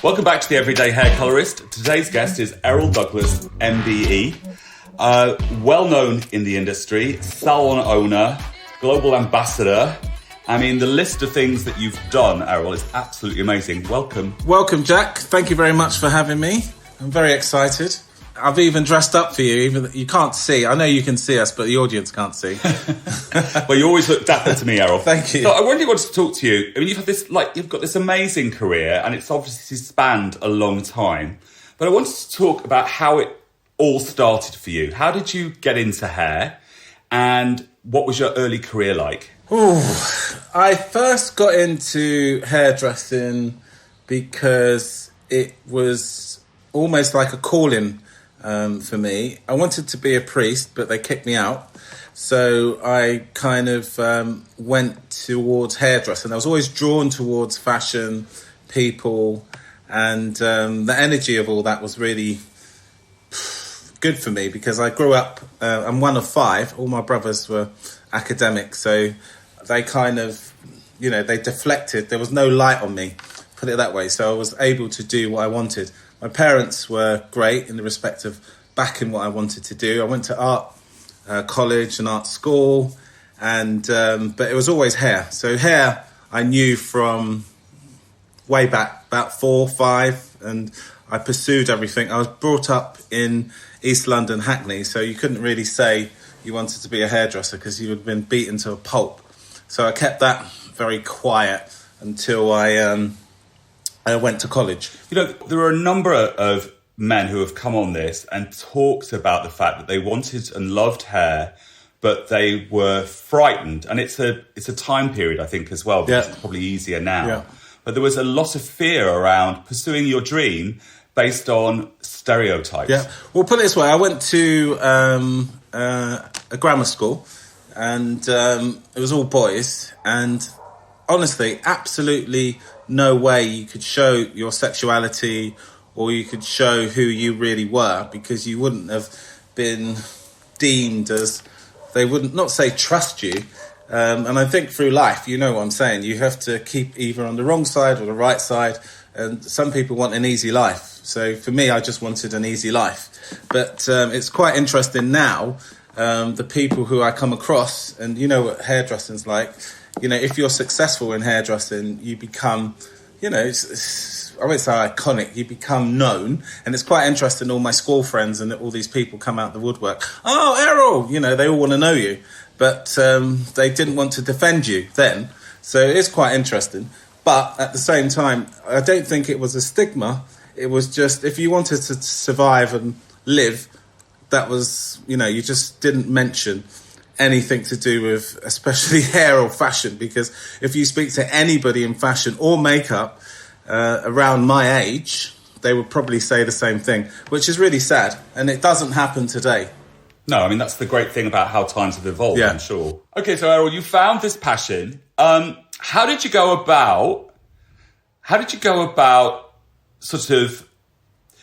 Welcome back to the Everyday Hair Colorist. Today's guest is Errol Douglas, MBE, well known in the industry, salon owner, global ambassador. I mean, the list of things that you've done, Errol, is absolutely amazing. Welcome. Welcome, Jack. Thank you very much for having me. I'm very excited. I've even dressed up for you. Even you can't see. I know you can see us, but the audience can't see. Well, you always look dapper to me, Errol. Thank you. So I really wanted to talk to you. I mean, you've got this amazing career, and it's obviously spanned a long time. But I wanted to talk about how it all started for you. How did you get into hair, and what was your early career like? Ooh, I first got into hairdressing because it was almost like a calling. For me, I wanted to be a priest, but they kicked me out. So I kind of went towards hairdressing. I was always drawn towards fashion, people, and the energy of all that was really good for me because I grew up, I'm one of five. All my brothers were academics, so they kind of, they deflected. There was no light on me, put it that way. So I was able to do what I wanted. My parents were great in the respect of backing what I wanted to do. I went to art college and art school, and but it was always hair. So hair I knew from way back, about 4 or 5, and I pursued everything. I was brought up in East London, Hackney, so you couldn't really say you wanted to be a hairdresser because you had been beaten to a pulp. So I kept that very quiet until I went to college. There are a number of men who have come on this and talked about the fact that they wanted and loved hair, but they were frightened. And it's a time period, I think, as well, because it's probably easier now. Yeah. But there was a lot of fear around pursuing your dream based on stereotypes. Yeah. Well, put it this way. I went to a grammar school, and it was all boys. And honestly, absolutely no way you could show your sexuality or you could show who you really were, because you wouldn't have been deemed as, they wouldn't not say trust you. And I think through life, you know what I'm saying, you have to keep either on the wrong side or the right side. And some people want an easy life. So for me, I just wanted an easy life. But it's quite interesting now, the people who I come across, and you know what hairdressing's like. If you're successful in hairdressing, you become, I won't say iconic, you become known. And it's quite interesting, all my school friends and all these people come out the woodwork. Oh, Errol, they all want to know you. But they didn't want to defend you then. So it is quite interesting. But at the same time, I don't think it was a stigma. It was just, if you wanted to survive and live, that was, you just didn't mention anything to do with especially hair or fashion, because if you speak to anybody in fashion or makeup around my age, they would probably say the same thing, which is really sad, and it doesn't happen today. No, I mean, that's the great thing about how times have evolved, I'm sure. Okay, so Errol, you found this passion. How did you go about sort of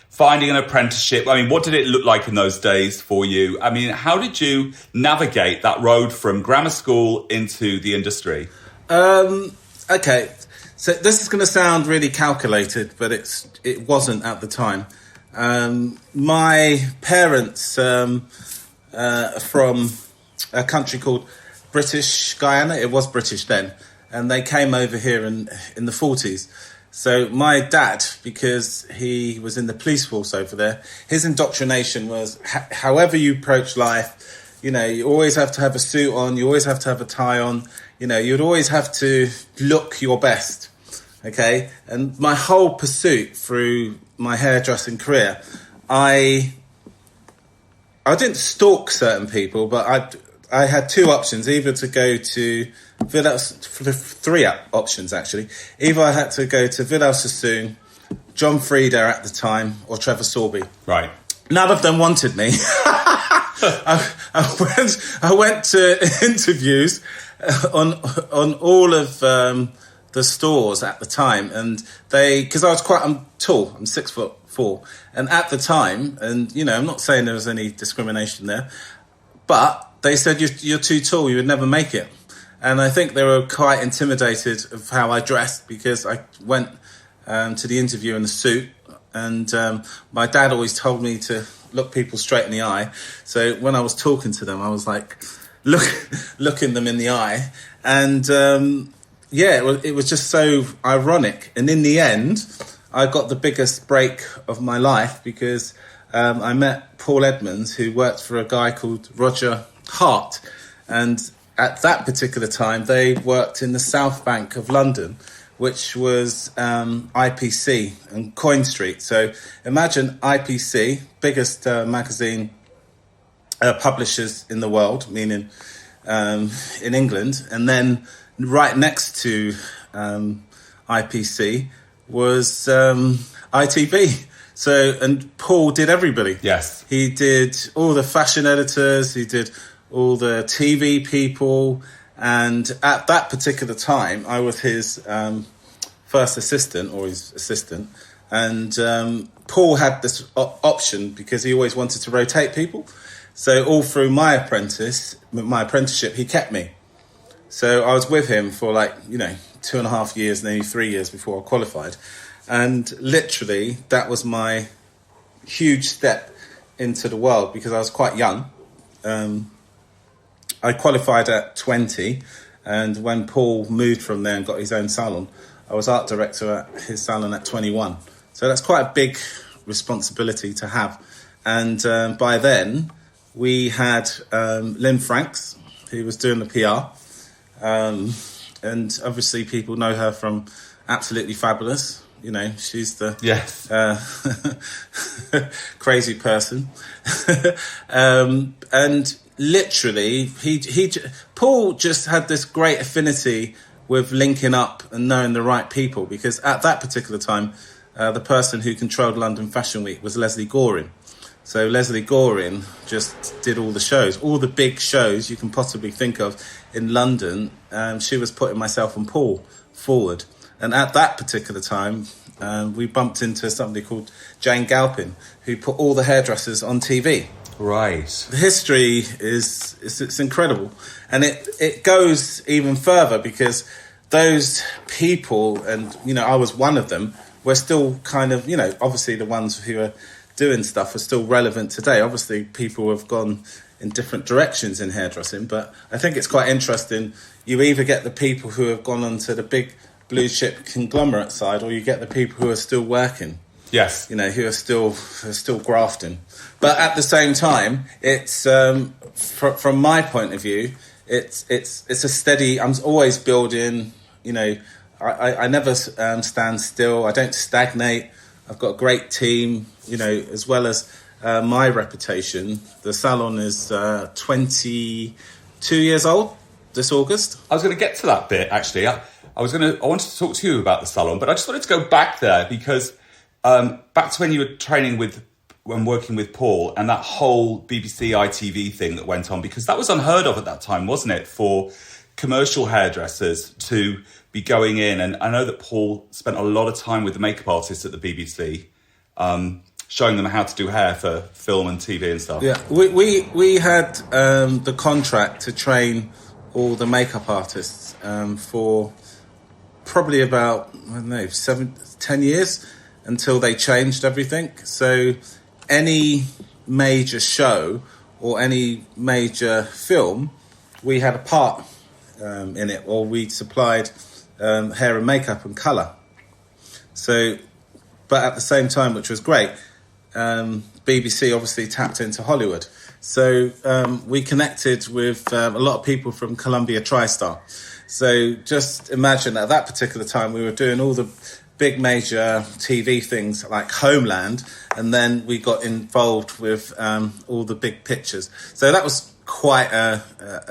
finding an apprenticeship? I mean, what did it look like in those days for you? I mean, how did you navigate that road from grammar school into the industry? Okay, so this is going to sound really calculated, but it wasn't at the time. My parents from a country called British Guyana. It was British then, and they came over here in the 40s. So my dad, because he was in the police force over there, his indoctrination was however you approach life, you always have to have a suit on, you always have to have a tie on, you'd always have to look your best, okay? And my whole pursuit through my hairdressing career, I didn't stalk certain people, but I had 2 options, either to go to 3 options actually. Either I had to go to Vidal Sassoon, John Frieda at the time, or Trevor Sorbie. Right. None of them wanted me. I went to interviews on all of the stores at the time, and because I'm tall, I'm 6'4", and at the time, and I'm not saying there was any discrimination there, but they said you're too tall, you would never make it. And I think they were quite intimidated of how I dressed, because I went to the interview in the suit. And my dad always told me to look people straight in the eye. So when I was talking to them, I was like, looking them in the eye. And it was just so ironic. And in the end, I got the biggest break of my life because I met Paul Edmonds, who worked for a guy called Roger Hart. And at that particular time, they worked in the South Bank of London, which was IPC and Coin Street. So imagine IPC, biggest magazine publishers in the world, meaning in England. And then right next to IPC was ITV. So, and Paul did everybody. Yes. He did all the fashion editors, he did all the TV people. And at that particular time, I was his first assistant, or his assistant. And Paul had this option because he always wanted to rotate people. So all through my apprenticeship, he kept me. So I was with him for 2.5 years, maybe 3 years before I qualified. And literally, that was my huge step into the world because I was quite young. I qualified at 20, and when Paul moved from there and got his own salon, I was art director at his salon at 21. So that's quite a big responsibility to have. And by then, we had Lynn Franks, who was doing the PR. And obviously people know her from Absolutely Fabulous. You know, she's the crazy person. And literally, Paul just had this great affinity with linking up and knowing the right people, because at that particular time, the person who controlled London Fashion Week was Leslie Goring. So Leslie Goring just did all the shows, all the big shows you can possibly think of in London. She was putting myself and Paul forward. And at that particular time, we bumped into somebody called Jane Galpin, who put all the hairdressers on TV. Right. The history it's incredible. And it goes even further because those people, and, I was one of them, were still kind of, obviously the ones who are doing stuff are still relevant today. Obviously, people have gone in different directions in hairdressing, but I think it's quite interesting. You either get the people who have gone onto the big blue chip conglomerate side, or you get the people who are still working. Yes. Who are still grafting. But at the same time, it's from my point of view, it's a steady. I'm always building. I never stand still. I don't stagnate. I've got a great team. As well as my reputation. The salon is 22 years old this August. I was going to get to that bit actually. I wanted to talk to you about the salon, but I just wanted to go back there because back to when you were training when working with Paul, and that whole BBC ITV thing that went on, because that was unheard of at that time, wasn't it, for commercial hairdressers to be going in. And I know that Paul spent a lot of time with the makeup artists at the BBC, showing them how to do hair for film and TV and stuff. Yeah, we had the contract to train all the makeup artists for probably about, 10 years until they changed everything. So any major show or any major film, we had a part in it, or we supplied hair and makeup and colour. So, but at the same time, which was great, BBC obviously tapped into Hollywood. So we connected with a lot of people from Columbia TriStar. So just imagine at that particular time, we were doing all the big major TV things like Homeland, and then we got involved with all the big pictures. So that was quite a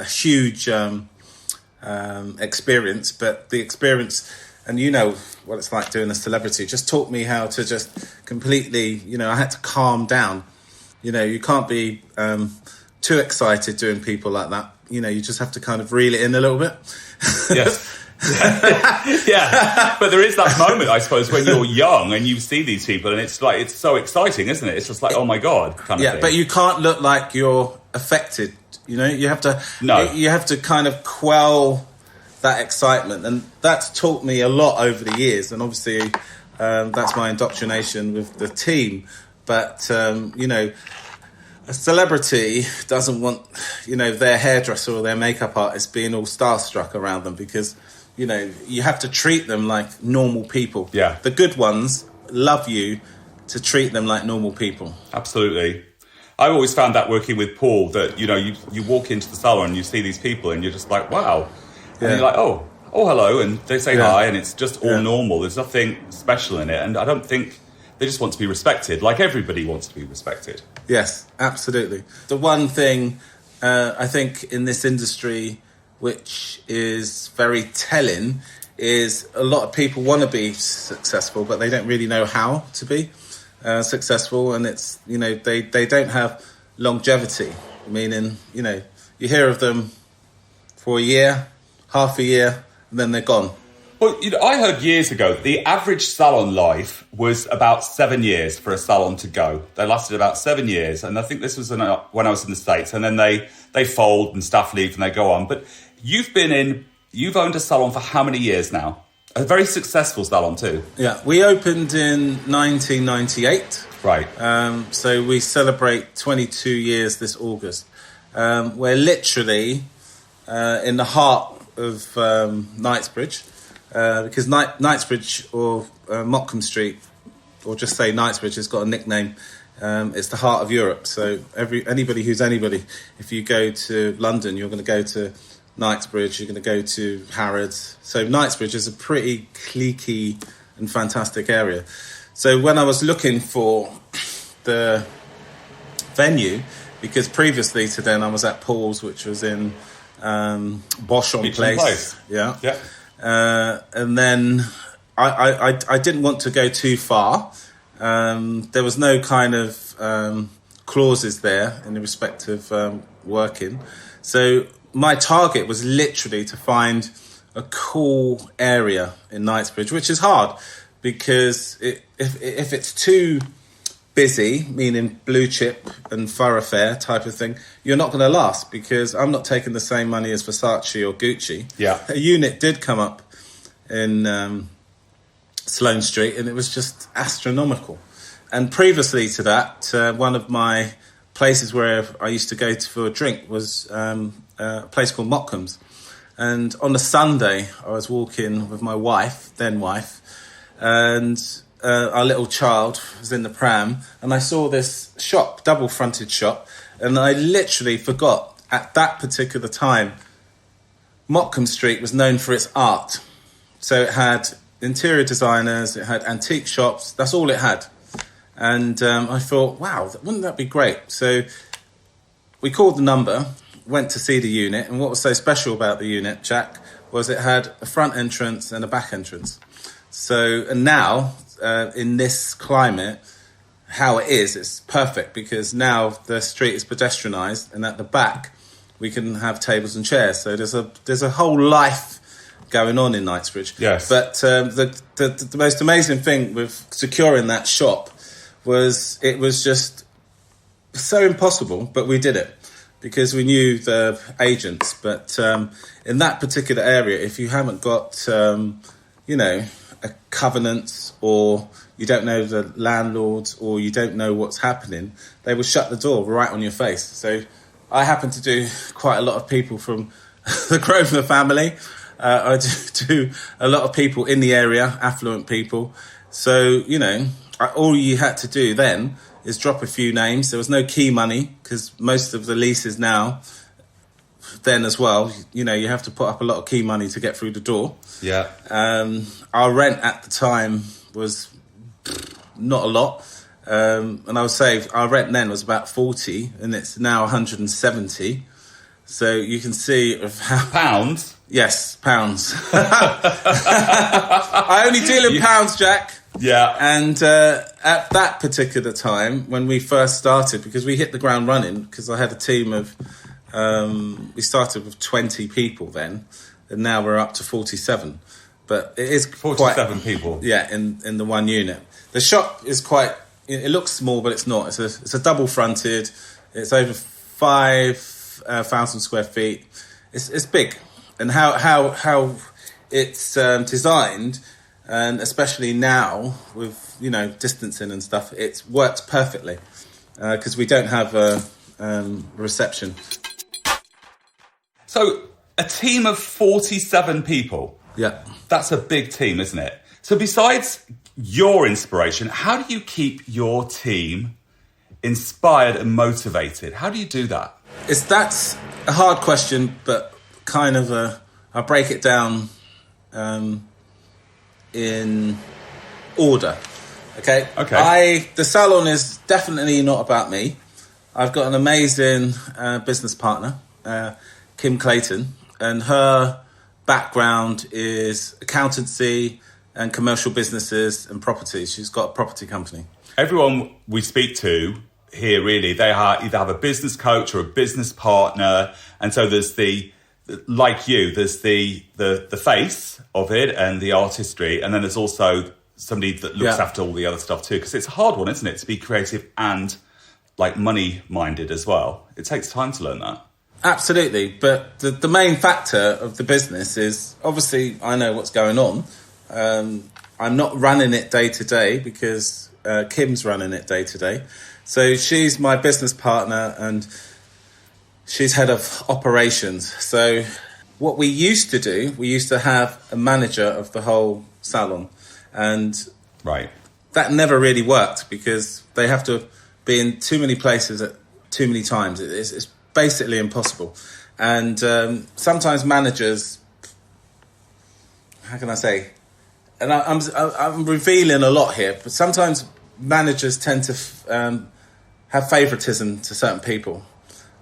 huge experience, but the experience, and you know what it's like doing a celebrity, just taught me how to just completely, I had to calm down. You can't be too excited doing people like that. You just have to kind of reel it in a little bit. Yes. Yeah, but there is that moment, I suppose, when you're young and you see these people, and it's like, it's so exciting, isn't it? It's just like, oh my God, kind of thing. But you can't look like you're affected. You have to. No. You have to kind of quell that excitement, and that's taught me a lot over the years. And obviously, That's my indoctrination with the team. But, a celebrity doesn't want, their hairdresser or their makeup artist being all starstruck around them because, you have to treat them like normal people. Yeah. The good ones love you to treat them like normal people. Absolutely. I always found that working with Paul that, you walk into the salon and you see these people and you're just like, wow. And you're like, oh, hello. And they say hi and it's just all normal. There's nothing special in it. And I don't think they just want to be respected, like everybody wants to be respected. Yes, absolutely. The one thing I think in this industry which is very telling is a lot of people want to be successful, but they don't really know how to be successful. And it's, they don't have longevity, meaning, you hear of them for a year, half a year, and then they're gone. Well, I heard years ago that the average salon life was about 7 years for a salon to go. They lasted about 7 years, and I think this was when I was in the States, and then they fold and staff leave and they go on. But you've owned a salon for how many years now? A very successful salon too. Yeah, we opened in 1998. Right. So we celebrate 22 years this August. We're literally in the heart of Knightsbridge. Because Knightsbridge or Mottcombe Street, or just say Knightsbridge, has got a nickname. It's the heart of Europe. So anybody who's anybody, if you go to London, you're going to go to Knightsbridge, you're going to go to Harrods. So Knightsbridge is a pretty cliquey and fantastic area. So when I was looking for the venue, because previously to then I was at Paul's, which was in Beauchamp Place. Yeah. And then I didn't want to go too far. There was no kind of clauses there in the respect of working. So my target was literally to find a cool area in Knightsbridge, which is hard because if it's too busy, meaning blue chip and thoroughfare type of thing, you're not going to last because I'm not taking the same money as Versace or Gucci. Yeah. A unit did come up in Sloane Street and it was just astronomical. And previously to that, one of my places where I used to go to for a drink was a place called Mottcombes. And on a Sunday, I was walking with my then wife, and our little child was in the pram, and I saw this shop, double-fronted shop, and I literally forgot at that particular time, Mottcombe Street was known for its art. So it had interior designers, it had antique shops, that's all it had. And I thought, wow, wouldn't that be great? So we called the number, went to see the unit, and what was so special about the unit, Jack, was it had a front entrance and a back entrance. So, and now, in this climate, how it is, it's perfect because now the street is pedestrianised and at the back we can have tables and chairs. So there's a whole life going on in Knightsbridge. Yes. But the most amazing thing with securing that shop was it was just so impossible, but we did it because we knew the agents. But in that particular area, if you haven't got, a covenant, or you don't know the landlords, or you don't know what's happening, they will shut the door right on your face. So I happen to do quite a lot of people from the Grosvenor family. I do a lot of people in the area, affluent people. So, all you had to do then is drop a few names. There was no key money because most of the leases now, then as well, you have to put up a lot of key money to get through the door. Yeah. Our rent at the time was not a lot. And I would say our rent then was about 40 and it's now 170. So you can see of how... Pounds? Yes, pounds. I only deal in pounds, Jack. Yeah. And at that particular time, when we first started, because we hit the ground running, because I had a team of... we started with 20 people then, and now we're up to 47. But it is 47 people. Yeah, in the one unit. The shop is quite... It looks small, but it's not. It's a double-fronted. It's over 5,000 square feet. It's big. And how it's designed, And especially now with, distancing and stuff, it works perfectly because we don't have a reception. So a team of 47 people. Yeah. That's a big team, isn't it? So besides your inspiration, how do you keep your team inspired and motivated? How do you do that? That's a hard question, but kind of I'll break it down in order. Okay. The salon is definitely not about me. I've got an amazing business partner, Kim Clayton, and her background is accountancy and commercial businesses and property. She's got a property company. Everyone we speak to here, really, they either have a business coach or a business partner, and so there's like you, there's the face of it and the artistry, and then there's also somebody that looks after all the other stuff too, because it's a hard one, isn't it, to be creative and like money minded as well. It takes time to learn that. Absolutely, but the main factor of the business is, obviously, I know what's going on. I'm not running it day to day because Kim's running it day to day. So she's my business partner and she's head of operations. So what we used to do, we used to have a manager of the whole salon. And that never really worked because they have to be in too many places at too many times. It's basically impossible. And sometimes managers, how can I say, and I'm revealing a lot here, but sometimes managers tend to have favoritism to certain people.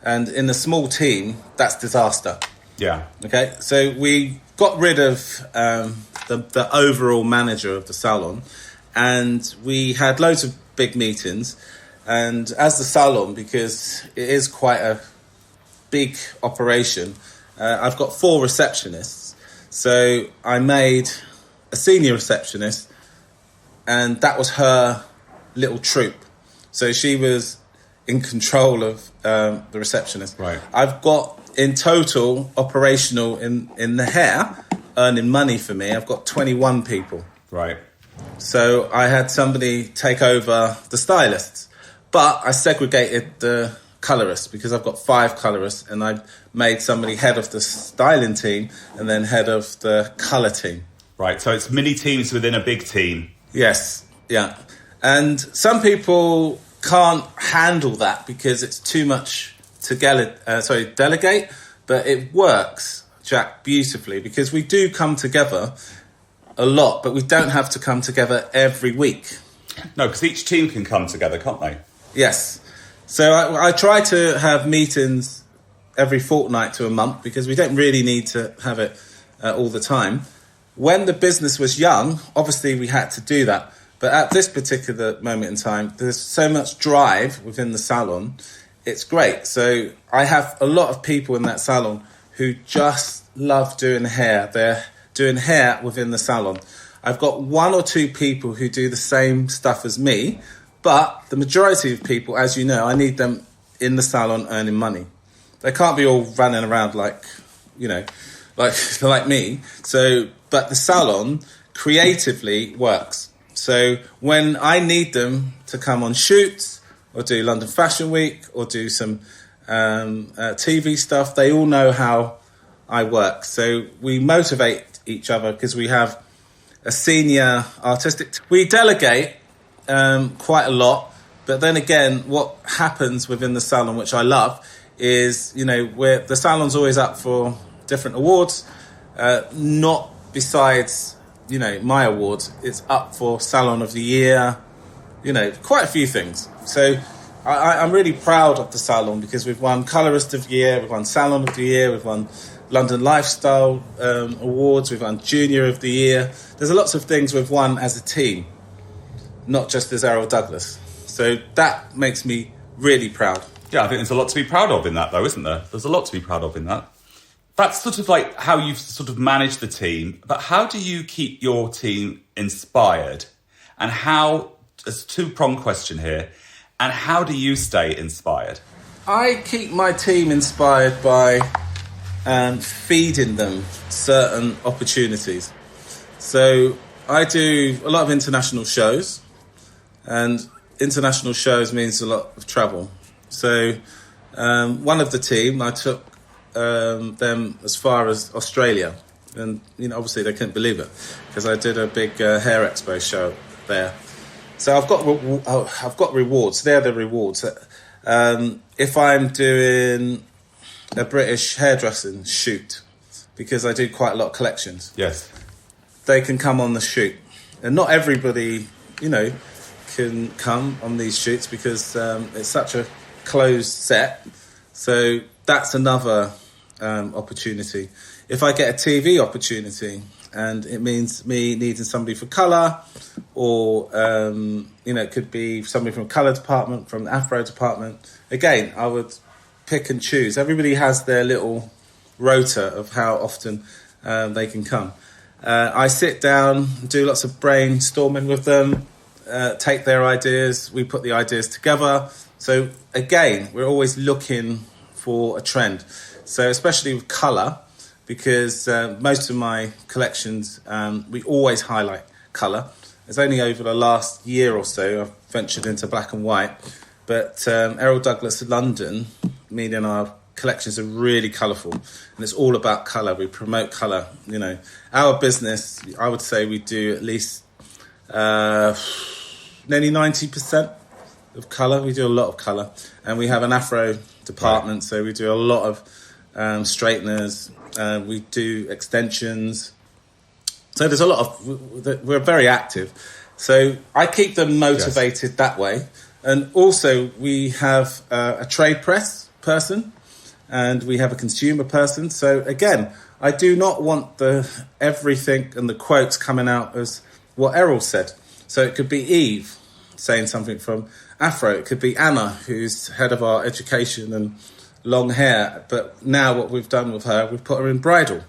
And in a small team, that's disaster. Yeah. Okay, so we got rid of the overall manager of the salon, and we had loads of big meetings. And as the salon, because it is quite a big operation, I've got 4 receptionists. So I made a senior receptionist, and that was her little troop. So she was in control of the receptionist. Right. I've got in total operational in the hair, earning money for me, I've got 21 people. Right. So I had somebody take over the stylists, but I segregated the colorists because I've got 5 colorists, and I made somebody head of the styling team and then head of the colour team. Right, so it's mini teams within a big team. Yes, yeah. And some people can't handle that because it's too much to delegate, but it works, Jack, beautifully, because we do come together a lot, but we don't have to come together every week. No, because each team can come together, can't they? Yes. So I try to have meetings every fortnight to a month because we don't really need to have it all the time. When the business was young, obviously we had to do that. But at this particular moment in time, there's so much drive within the salon. It's great. So I have a lot of people in that salon who just love doing hair. They're doing hair within the salon. I've got 1 or 2 people who do the same stuff as me, but the majority of people, as you know, I need them in the salon earning money. They can't be all running around like me. So, but the salon creatively works. So when I need them to come on shoots or do London Fashion Week or do some TV stuff, they all know how I work. So we motivate each other because we have a senior artistic. We delegate quite a lot, but then again, what happens within the salon, which I love, is the salon's always up for different awards, not besides my awards. It's up for Salon of the Year, quite a few things. So I'm really proud of the salon because we've won Colorist of the Year, we've won Salon of the Year, we've won London Lifestyle Awards, we've won Junior of the Year. There's lots of things we've won as a team, not just as Errol Douglas. So that makes me really proud. Yeah, I think there's a lot to be proud of in that, though, isn't there? There's a lot to be proud of in that. That's sort of like how you've sort of managed the team, but how do you keep your team inspired? And how, it's a 2-pronged question here, and how do you stay inspired? I keep my team inspired by feeding them certain opportunities. So I do a lot of international shows, and international shows means a lot of travel. So one of the team, I took them as far as Australia, and obviously they couldn't believe it because I did a big hair expo show there. So I've got rewards. They're the rewards. If I'm doing a British hairdressing shoot, because I do quite a lot of collections. Yes. They can come on the shoot. And not everybody, can come on these shoots because it's such a closed set. So that's another opportunity. If I get a TV opportunity and it means me needing somebody for colour, or, it could be somebody from colour department, from the Afro department. Again, I would pick and choose. Everybody has their little rota of how often they can come. I sit down, do lots of brainstorming with them, take their ideas, we put the ideas together. So again, we're always looking for a trend. So especially with colour, because most of my collections, we always highlight colour. It's only over the last year or so I've ventured into black and white. But Errol Douglas London, meaning our collections are really colourful, and it's all about colour. We promote colour. Our business, I would say we do at least nearly 90% of colour. We do a lot of colour, and we have an Afro department, so we do a lot of straighteners. We do extensions. So there's a lot of. We're very active, so I keep them motivated that way. And also we have a trade press person. And we have a consumer person. So again, I do not want everything and the quotes coming out as what Errol said. So it could be Eve saying something from Afro. It could be Anna, who's head of our education and long hair. But now what we've done with her, we've put her in bridal.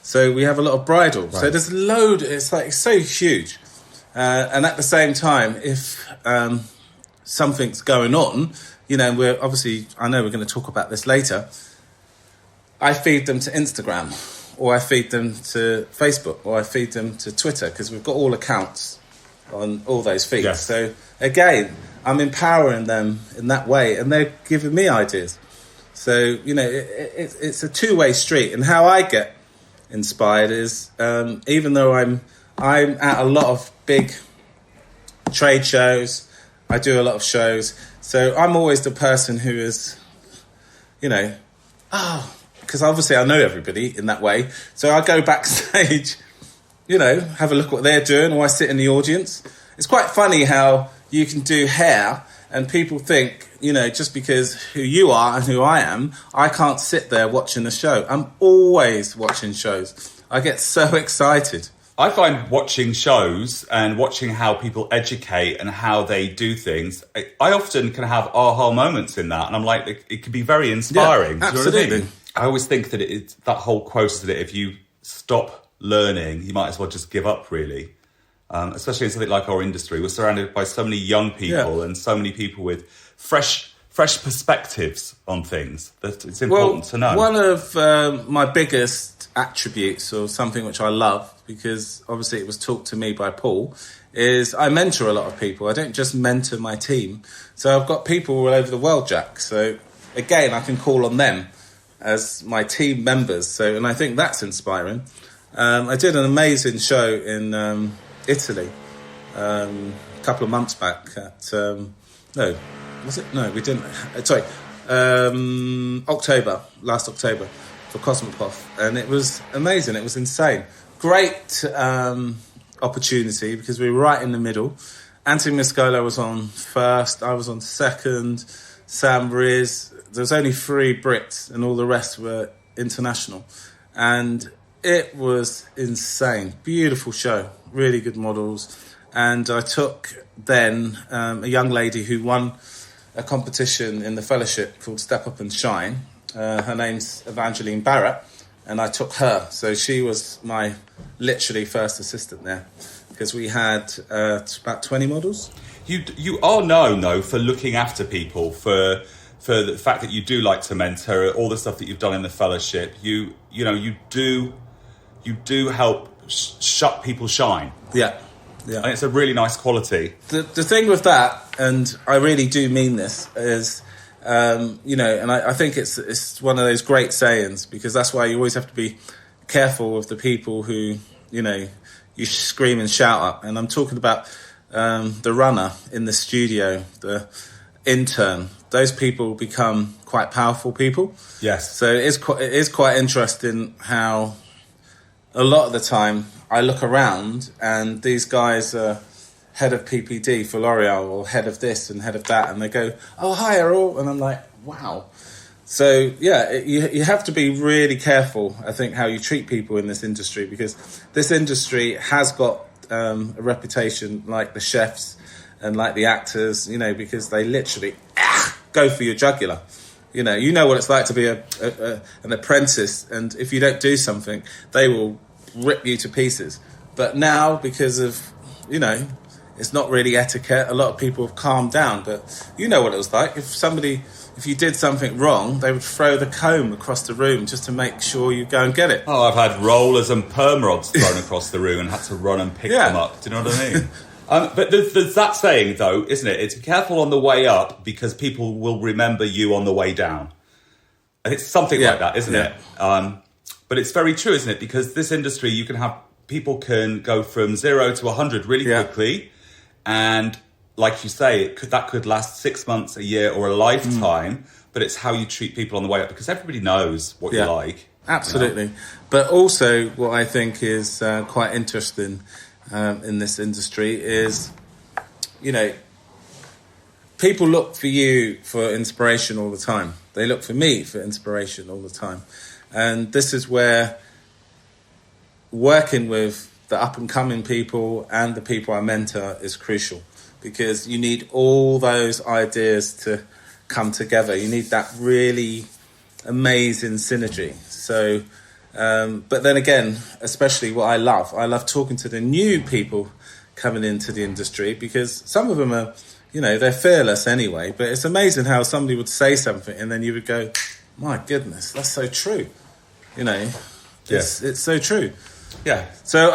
So we have a lot of bridal. Right. So there's a load. It's so huge. And at the same time, if something's going on, we're obviously, I know we're going to talk about this later. I feed them to Instagram, or I feed them to Facebook, or I feed them to Twitter, because we've got all accounts on all those feeds. Yes. So again, I'm empowering them in that way, and they're giving me ideas. So, it's a two-way street. And how I get inspired is, even though I'm at a lot of big trade shows, I do a lot of shows. So I'm always the person who is, because obviously I know everybody in that way. So I go backstage, have a look at what they're doing, or I sit in the audience. It's quite funny how you can do hair and people think, just because who you are and who I am, I can't sit there watching the show. I'm always watching shows. I get so excited. I find watching shows and watching how people educate and how they do things, I often can have aha moments in that. And I'm like, it can be very inspiring. Yeah, absolutely. You know what I mean? I always think that that whole quote is that if you stop learning, you might as well just give up, really. Especially in something like our industry. We're surrounded by so many young people and so many people with fresh perspectives on things that it's important to know. One of my biggest attributes, or something which I love, because obviously it was taught to me by Paul, is I mentor a lot of people. I don't just mentor my team. So I've got people all over the world, Jack. So again, I can call on them as my team members. So, and I think that's inspiring. I did an amazing show in Italy a couple of months back at last October for Cosmopoth, and it was amazing. It was insane. Great opportunity, because we were right in the middle. Anthony Miscolo was on first, I was on second, Sam Riz. There was only 3 Brits and all the rest were international. And it was insane. Beautiful show, really good models. And I took then a young lady who won a competition in the fellowship called Step Up and Shine. Her name's Evangeline Barrett, and I took her. So she was my literally first assistant there, because we had about 20 models. You are known, though, for looking after people, for the fact that you do like to mentor, all the stuff that you've done in the fellowship. You do help people shine. Yeah. Yeah. And it's a really nice quality. The thing with that, and I really do mean this, is, you know, and I think it's one of those great sayings, because that's why you always have to be careful with the people who, you know, you scream and shout at. And I'm talking about the runner in the studio, the intern. Those people become quite powerful people. Yes. So it is quite interesting how a lot of the time I look around and these guys are head of PPD for L'Oreal or head of this and head of that, and they go, "Oh, hi, Errol," and I'm like, wow. So yeah, you have to be really careful, I think, how you treat people in this industry, because this industry has got a reputation like the chefs and like the actors, you know, because they literally go for your jugular. You know what it's like to be an apprentice, and if you don't do something, they will rip you to pieces. But now, because of, you know, it's not really etiquette, a lot of people have calmed down. But you know what it was like. If you did something wrong, they would throw the comb across the room just to make sure you go and get it. Oh, I've had rollers and perm rods thrown across the room and had to run and pick them up. Do you know what I mean? But there's that saying, though, isn't it? It's careful on the way up because people will remember you on the way down. And it's something like that, isn't it? But it's very true, isn't it? Because this industry, people can go from 0 to 100 really quickly. And like you say, that could last 6 months, a year, or a lifetime. But it's how you treat people on the way up, because everybody knows what you like. Absolutely. You know? But also what I think is quite interesting in this industry is, you know, people look for you for inspiration all the time. They look for me for inspiration all the time. And this is where working with the up-and-coming people and the people I mentor is crucial, because you need all those ideas to come together. You need that really amazing synergy. So, but then again, especially what I love talking to the new people coming into the industry, because some of them are, you know, they're fearless anyway, but it's amazing how somebody would say something and then you would go, my goodness, that's so true. You know, it's so true. Yeah. So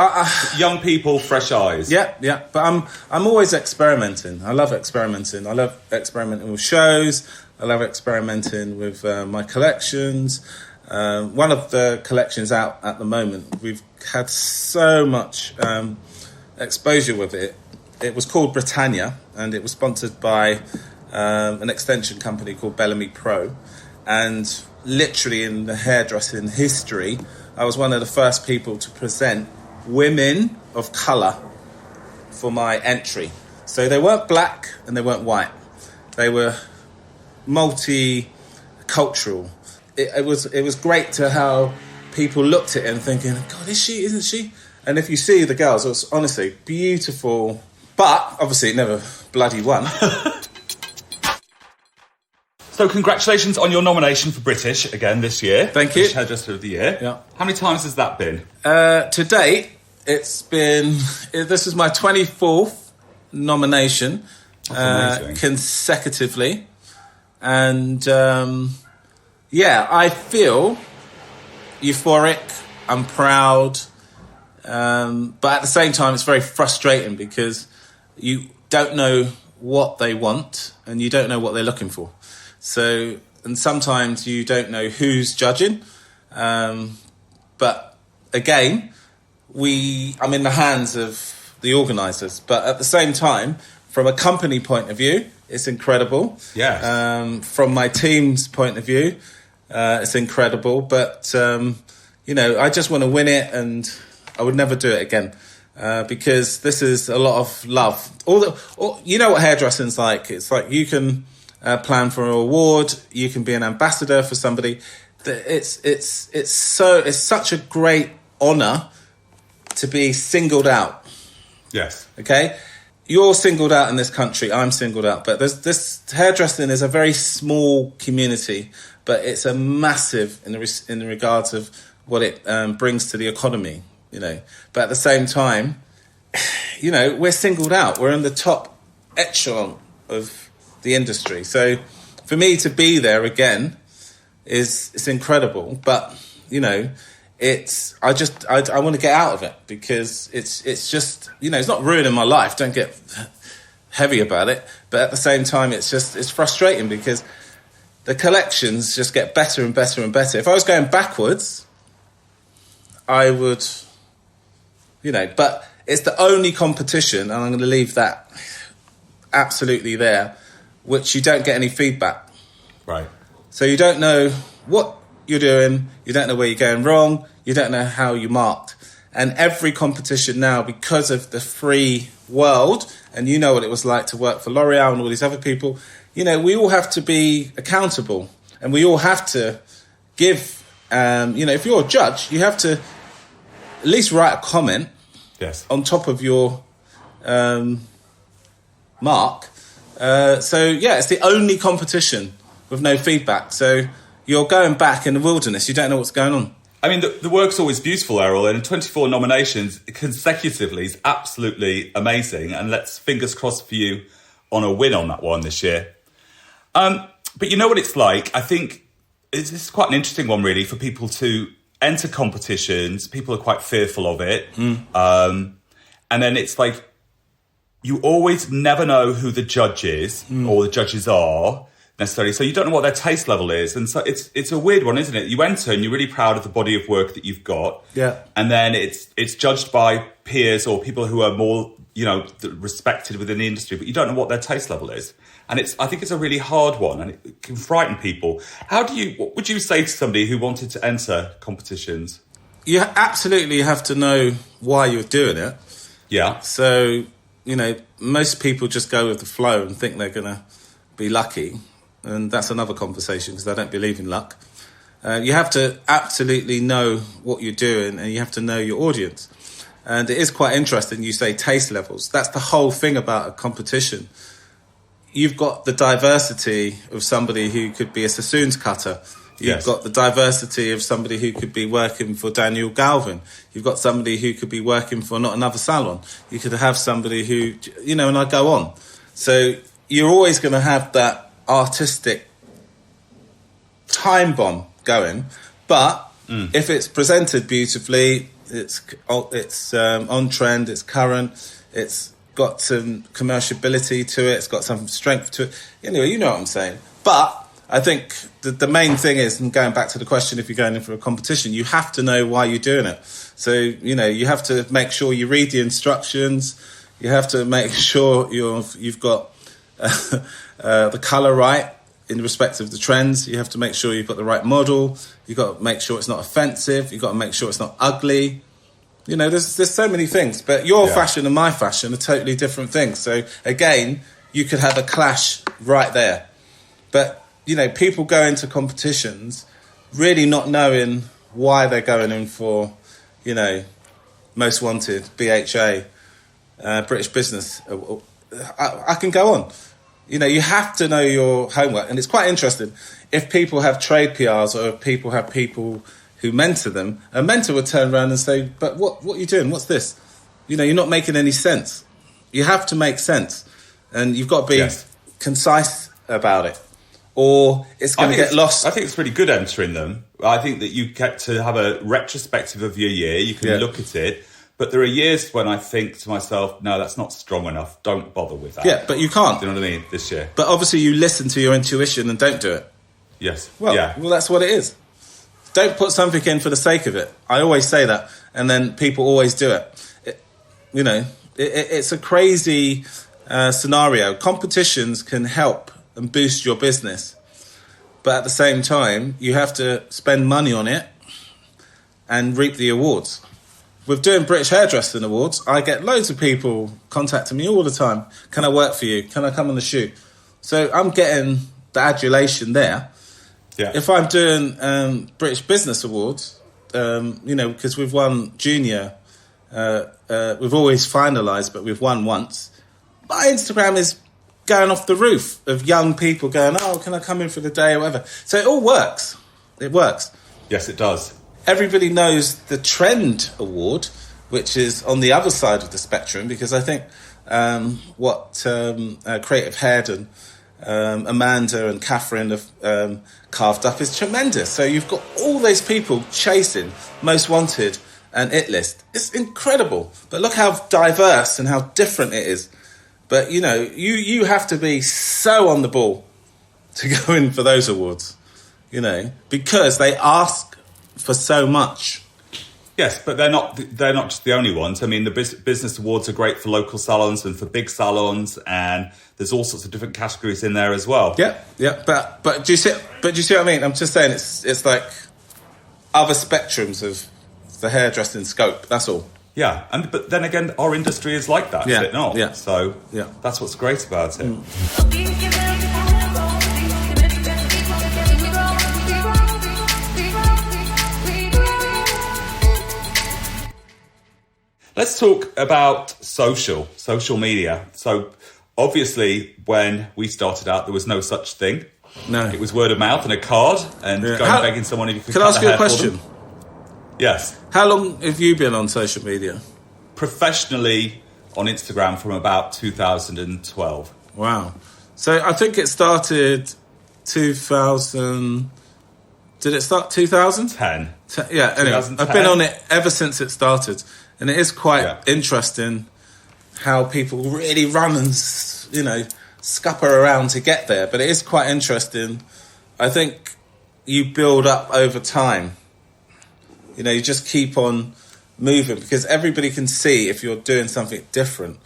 young people, fresh eyes. Yeah. But I'm always experimenting. I love experimenting. I love experimenting with shows. I love experimenting with my collections. One of the collections out at the moment, we've had so much exposure with it. It was called Britannia, and it was sponsored by an extension company called Bellamy Pro. And literally in the hairdressing history, I was one of the first people to present women of colour for my entry. So they weren't black and they weren't white. They were multicultural. It was great to how people looked at it and thinking, God, is she, isn't she? And if you see the girls, it was honestly beautiful. But obviously it never bloody won. So congratulations on your nomination for British again this year. Thank you. British Hairdresser of the Year. Yeah. How many times has that been? To date, this is my 24th nomination consecutively. And I feel euphoric, I'm proud. But at the same time, it's very frustrating because you don't know what they want and you don't know what they're looking for. So, and sometimes you don't know who's judging. But again, I'm in the hands of the organisers. But at the same time, from a company point of view, it's incredible. Yes. From my team's point of view, it's incredible. But, I just want to win it, and I would never do it again. Because this is a lot of love. You know what hairdressing's like. It's like you can plan for an award, you can be an ambassador for somebody. It's such a great honour to be singled out. Yes. Okay. You're singled out in this country. I'm singled out. But this hairdressing is a very small community, but it's a massive in the regards of what it brings to the economy. But at the same time, we're singled out. We're in the top echelon of the industry. So for me to be there again it's incredible. But, I want to get out of it because it's just, it's not ruining my life. Don't get heavy about it. But at the same time, it's frustrating because the collections just get better and better and better. If I was going backwards, I would, but it's the only competition, and I'm going to leave that absolutely there, which you don't get any feedback. Right. So you don't know what you're doing, you don't know where you're going wrong, you don't know how you marked. And every competition now, because of the free world, and you know what it was like to work for L'Oreal and all these other people, we all have to be accountable, and we all have to give, if you're a judge, you have to at least write a comment on top of your mark. It's the only competition with no feedback. So you're going back in the wilderness. You don't know what's going on. I mean, the work's always beautiful, Errol, and 24 nominations consecutively is absolutely amazing. And let's fingers crossed for you on a win on that one this year. But you know what it's like? I think this is quite an interesting one, really, for people to enter competitions. People are quite fearful of it. And then it's like you always never know who the judge is or the judges are necessarily. So you don't know what their taste level is. And so it's a weird one, isn't it? You enter and you're really proud of the body of work that you've got. Yeah. And then it's judged by peers or people who are more, respected within the industry, but you don't know what their taste level is. And I think it's a really hard one, and it can frighten people. What would you say to somebody who wanted to enter competitions? You absolutely have to know why you're doing it. Yeah. So, most people just go with the flow and think they're going to be lucky. And that's another conversation because I don't believe in luck. You have to absolutely know what you're doing, and you have to know your audience. And it is quite interesting, you say taste levels. That's the whole thing about a competition. You've got the diversity of somebody who could be a Sassoon's cutter. You've got the diversity of somebody who could be working for Daniel Galvin. You've got somebody who could be working for not another salon. You could have somebody who, and I go on. So you're always going to have that artistic time bomb going. But if it's presented beautifully, it's on trend, it's current, it's got some commerciability to it, it's got some strength to it. Anyway, you know what I'm saying. But I think the main thing is, and going back to the question, if you're going in for a competition, you have to know why you're doing it. So, you have to make sure you read the instructions. You have to make sure you've got the colour right in respect of the trends. You have to make sure you've got the right model. You've got to make sure it's not offensive. You've got to make sure it's not ugly. There's so many things. But your fashion and my fashion are totally different things. So, again, you could have a clash right there. But people go into competitions really not knowing why they're going in for, Most Wanted, BHA, British Business. I can go on. You have to know your homework. And it's quite interesting. If people have trade PRs or if people have people who mentor them, a mentor would turn around and say, but what are you doing? What's this? You're not making any sense. You have to make sense. And you've got to be concise about it. Or it's going to get lost. I think it's really good entering them. I think that you get to have a retrospective of your year. You can look at it. But there are years when I think to myself, no, that's not strong enough. Don't bother with that. Yeah, but you can't. Do you know what I mean? This year. But obviously you listen to your intuition and don't do it. Yes. Well, that's what it is. Don't put something in for the sake of it. I always say that. And then people always do it. It's a crazy scenario. Competitions can help and boost your business. But at the same time, you have to spend money on it and reap the awards. With doing British Hairdressing Awards, I get loads of people contacting me all the time. Can I work for you? Can I come on the shoot? So I'm getting the adulation there. Yeah. If I'm doing British Business Awards, because we've won junior, we've always finalised, but we've won once. My Instagram is going off the roof of young people going, oh, can I come in for the day or whatever? So it all works. It works. Yes, it does. Everybody knows the Trend Award, which is on the other side of the spectrum, because I think what Creative Hair Amanda and Catherine have carved up is tremendous. So you've got all those people chasing Most Wanted and It List. It's incredible. But look how diverse and how different it is. But, you know, you have to be so on the ball to go in for those awards, you know, because they ask for so much. Yes, but they're not just the only ones. I mean, the business awards are great for local salons and for big salons, and there's all sorts of different categories in there as well. Yeah. But do you see what I mean? I'm just saying it's like other spectrums of the hairdressing scope. That's all. Yeah, but then again, our industry is like that, is it not? Yeah. So that's what's great about it. Let's talk about social media. So obviously when we started out, there was no such thing. No. It was word of mouth and a card and going begging someone if you could Can I ask you a question? Yes. How long have you been on social media? Professionally on Instagram from about 2012. Wow. So I think it started 2000... Did it start 2000? 10. Yeah, anyway, 2010. I've been on it ever since it started. And it is quite interesting how people really run and, you know, scupper around to get there. But it is quite interesting. I think you build up over time. You know, you just keep on moving because everybody can see if you're doing something different.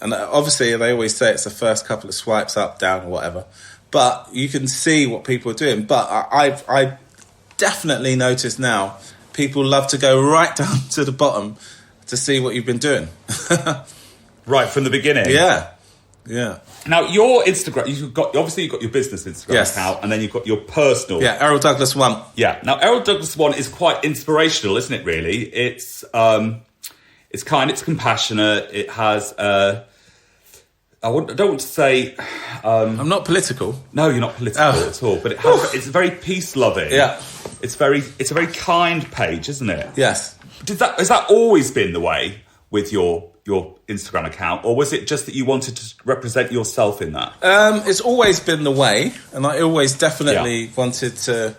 And obviously, they always say it's the first couple of swipes up, down, or whatever. But you can see what people are doing. But I definitely notice now people love to go right down to the bottom to see what you've been doing. Right from the beginning. Yeah. Now your Instagram, you've got your business Instagram account, and then you've got your personal. Yeah, Errol Douglas 1. Yeah. Now Errol Douglas 1 is quite inspirational, isn't it? Really, it's kind, it's compassionate. It has. I don't want to say. I'm not political. No, you're not political at all. But it's very peace loving. Yeah. It's a very kind page, isn't it? Yes. Has that always been the way with your Instagram account, or was it just that you wanted to represent yourself in that? It's always been the way, and I always definitely wanted to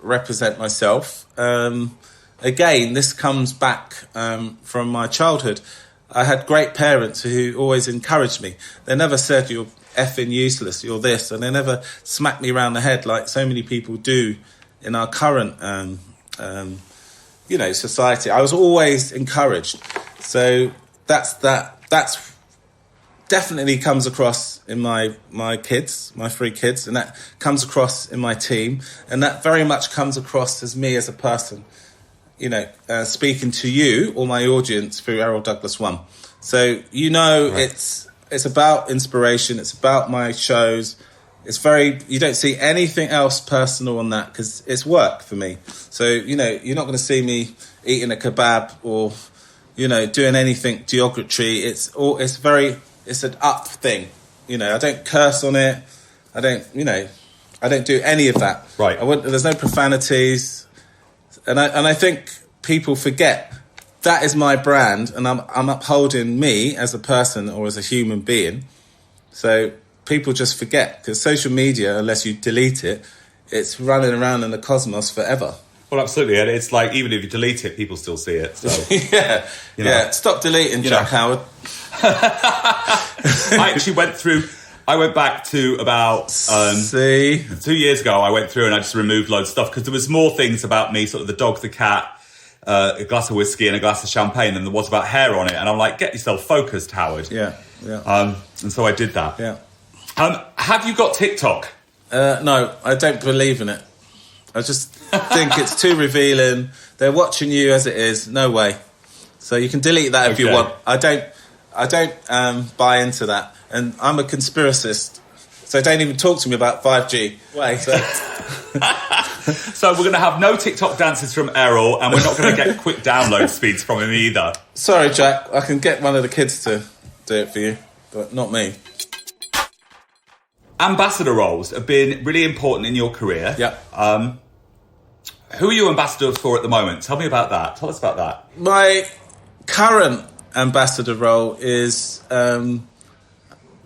represent myself. Again, this comes back from my childhood. I had great parents who always encouraged me. They never said you're effing useless, you're this, and they never smacked me around the head like so many people do in our current society. I was always encouraged. So that's definitely comes across in my kids, my 3 kids, and that comes across in my team, and that very much comes across as me as a person, you know, speaking to you or my audience through Errol Douglas 1. So, you know, right. It's about inspiration. It's about my shows. You don't see anything else personal on that because it's work for me. So, you know, you're not going to see me eating a kebab or, you know, doing anything derogatory. It's an up thing. You know, I don't curse on it. I don't do any of that. Right. There's no profanities. And I think people forget that is my brand and I'm upholding me as a person or as a human being. So people just forget because social media, unless you delete it, it's running around in the cosmos forever. Well, absolutely. And it's like, even if you delete it, people still see it. So yeah. You know, yeah. Stop deleting, Jack Howard. I went back to about 2 years ago. I went through and I just removed loads of stuff because there was more things about me, sort of the dog, the cat, a glass of whiskey and a glass of champagne than there was about hair on it. And I'm like, get yourself focused, Howard. Yeah. And so I did that. Yeah. Have you got TikTok? No, I don't believe in it. I just think it's too revealing. They're watching you as it is. No way. So you can delete that if you want. I don't buy into that. And I'm a conspiracist. So don't even talk to me about 5G. So we're going to have no TikTok dances from Errol, and we're not going to get quick download speeds from him either. Sorry, Jack. I can get one of the kids to do it for you, but not me. Ambassador roles have been really important in your career. Yeah. Who are you ambassador for at the moment? Tell me about that. Tell us about that. My current ambassador role is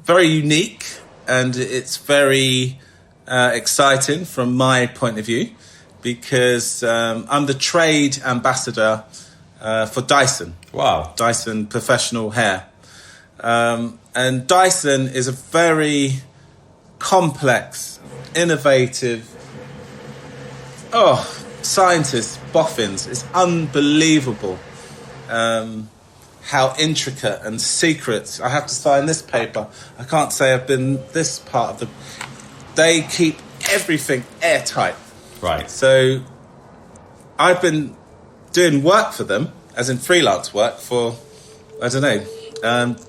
very unique and it's very exciting from my point of view, because I'm the trade ambassador for Dyson. Wow. Dyson Professional Hair. And Dyson is a very complex, innovative, scientists, boffins. It's unbelievable how intricate and secret. I have to sign this paper. I can't say I've been this part of the... They keep everything airtight. Right. So I've been doing work for them, as in freelance work, for, I don't know,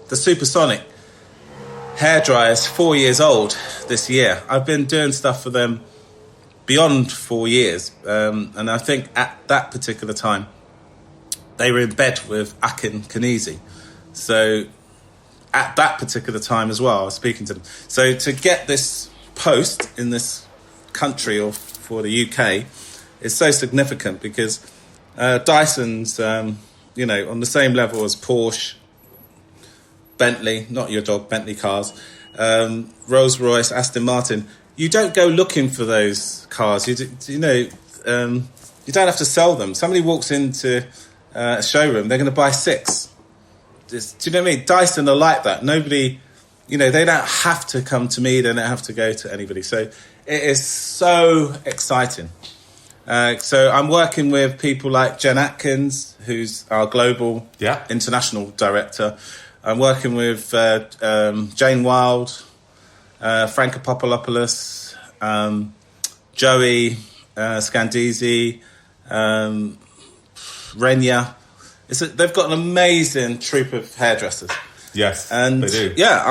the Supersonic hairdryer is 4 years old this year. I've been doing stuff for them beyond 4 years. And I think at that particular time, they were in bed with Akin Kanezi. So at that particular time as well, I was speaking to them. So to get this post in this country, or for the UK, is so significant, because Dyson's, on the same level as Porsche, Bentley, not your dog, Bentley cars, Rolls-Royce, Aston Martin. You don't go looking for those cars. You don't have to sell them. Somebody walks into a showroom, they're going to buy 6. Do you know what I mean? Dyson are like that. Nobody, they don't have to come to me. They don't have to go to anybody. So it is so exciting. So I'm working with people like Jen Atkins, who's our global international director. I'm working with Jane Wild, Franca Popolopoulos, Joey Scandisi, Renya. They've got an amazing troupe of hairdressers. Yes, and they do. Yeah,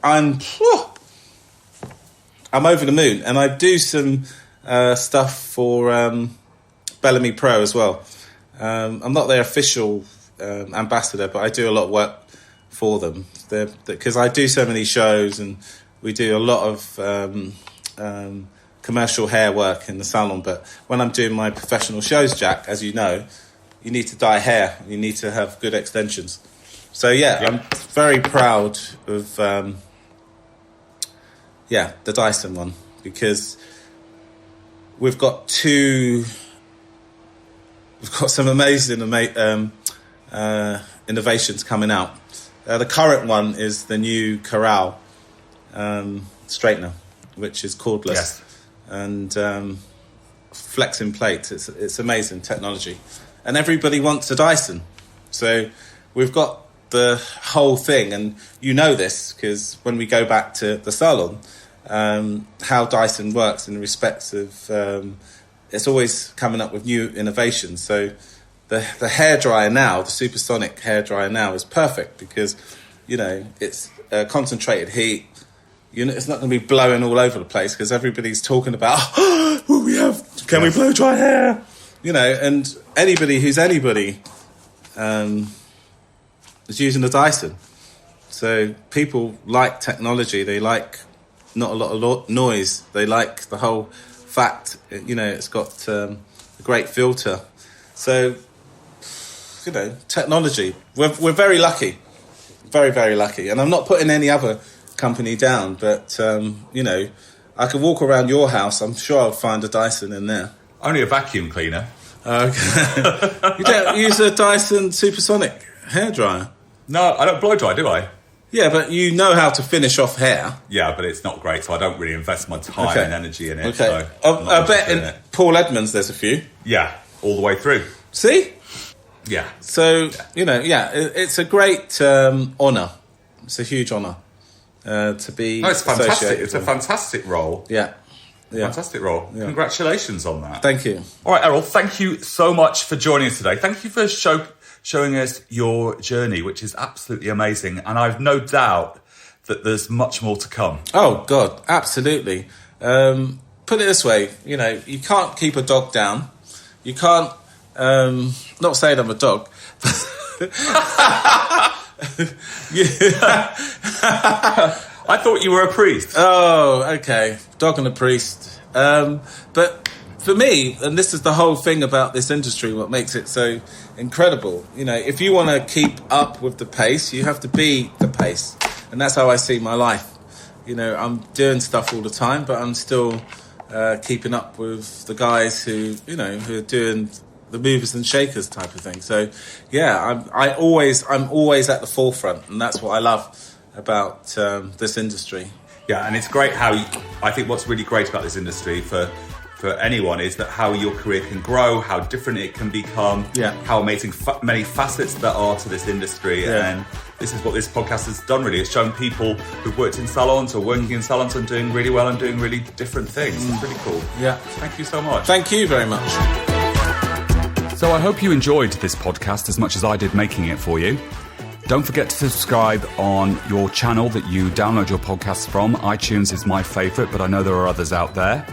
I'm over the moon, and I do some stuff for Bellamy Pro as well. I'm not their official ambassador, but I do a lot of work for them, because I do so many shows, and we do a lot of commercial hair work in the salon. But when I'm doing my professional shows, Jack, as you know, you need to dye hair, you need to have good extensions. So I'm very proud of the Dyson one, because we've got some amazing innovations coming out. The current one is the new Corral straightener, which is cordless and flexing plates. It's amazing technology, and everybody wants a Dyson. So we've got the whole thing, and you know this because when we go back to the salon, how Dyson works in respects of it's always coming up with new innovations. So the hairdryer now, the Supersonic hairdryer now, is perfect because it's concentrated heat. It's not going to be blowing all over the place, because everybody's talking about can we blow dry hair, and anybody who's anybody is using a Dyson. So people like technology. They like not a lot of noise. They like the whole fact, it's got a great filter. So, technology. We're very lucky. Very, very lucky. And I'm not putting any other company down, but, I could walk around your house. I'm sure I'll find a Dyson in there. Only a vacuum cleaner. Okay. You don't use a Dyson Supersonic hairdryer? No, I don't blow dry, do I? Yeah, but you know how to finish off hair. Yeah, but it's not great, so I don't really invest my time and energy in it. Okay. So I bet in Paul Edmonds there's a few. Yeah, all the way through. See? Yeah. So, it's a great honour. It's a huge honour to be it's fantastic. associated It's a fantastic role. Yeah. Fantastic role. Yeah. Congratulations on that. Thank you. All right, Errol, thank you so much for joining us today. Thank you for showing us your journey, which is absolutely amazing. And I've no doubt that there's much more to come. Oh, God, absolutely. Put it this way, you can't keep a dog down. You can't, not saying I'm a dog. I thought you were a priest. Oh, okay. Dog and a priest. But for me, and this is the whole thing about this industry, what makes it so incredible, if you want to keep up with the pace, you have to be the pace. And that's how I see my life. I'm doing stuff all the time, but I'm still keeping up with the guys who are doing the movers and shakers type of thing. So yeah, I'm always at the forefront, and that's what I love about this industry. Yeah, and it's great I think what's really great about this industry for anyone is that how your career can grow, how different it can become, how amazing many facets there are to this industry. Yeah. And this is what this podcast has done, really. It's shown people who've worked in salons or working in salons and doing really well and doing really different things. It's really cool. Yeah. Thank you so much. Thank you very much. So I hope you enjoyed this podcast as much as I did making it for you. Don't forget to subscribe on your channel that you download your podcasts from. iTunes is my favourite, but I know there are others out there.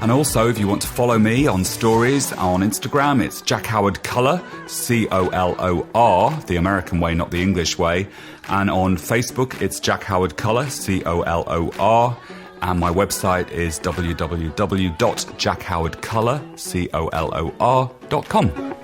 And also, if you want to follow me on stories on Instagram, it's Jack Howard Colour, COLOR, the American way, not the English way. And on Facebook, it's Jack Howard Colour, COLOR. And my website is www.jackhowardcolour.com.